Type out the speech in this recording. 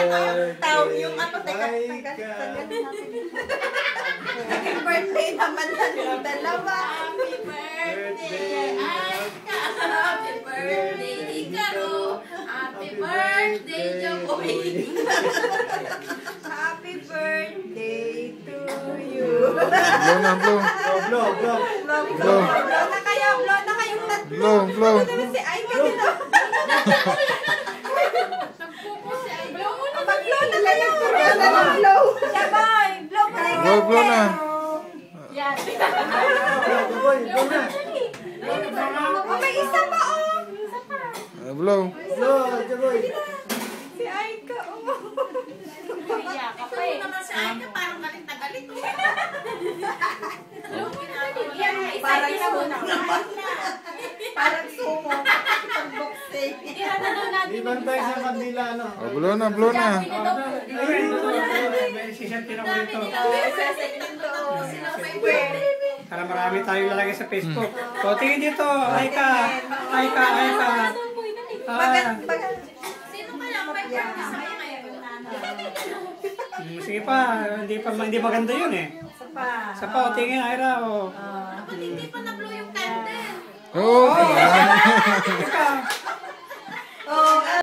Yung ano, teka. Happy birthday naman na yung dalawa. Happy birthday, Aika. Happy birthday, Icaro. Happy birthday, Jokoy. Happy birthday to you. Blow na, blow. Blow na kayo, blow na kayong tatlo. Blow. Ito naman si Aika dito. Nagpupo si Aika. Mag-blow na kayo. Blow. Sabay, blow pa rin. Blow na. Yan. Oh, may isa pa, oh. Blow. Si Aika, oh. Iyak ka pa eh. naman si Aika, parang galit na galit. Parang sumo. Parang sumo. Pag-boxing. Ihananaw natin. Iban tayo sa Mandila, ano? Blow na, blow na. May sisente na ko dito. Para marami tayong lalagay sa Facebook. O, tingin dito. Aika. Sino kaya may birthday sa mga ngayon? Sige pa. Hindi maganda yun eh. Sa pa, o tingin, Ira. O. Dapat hindi pa na-blow yung candle. Oo. Teka.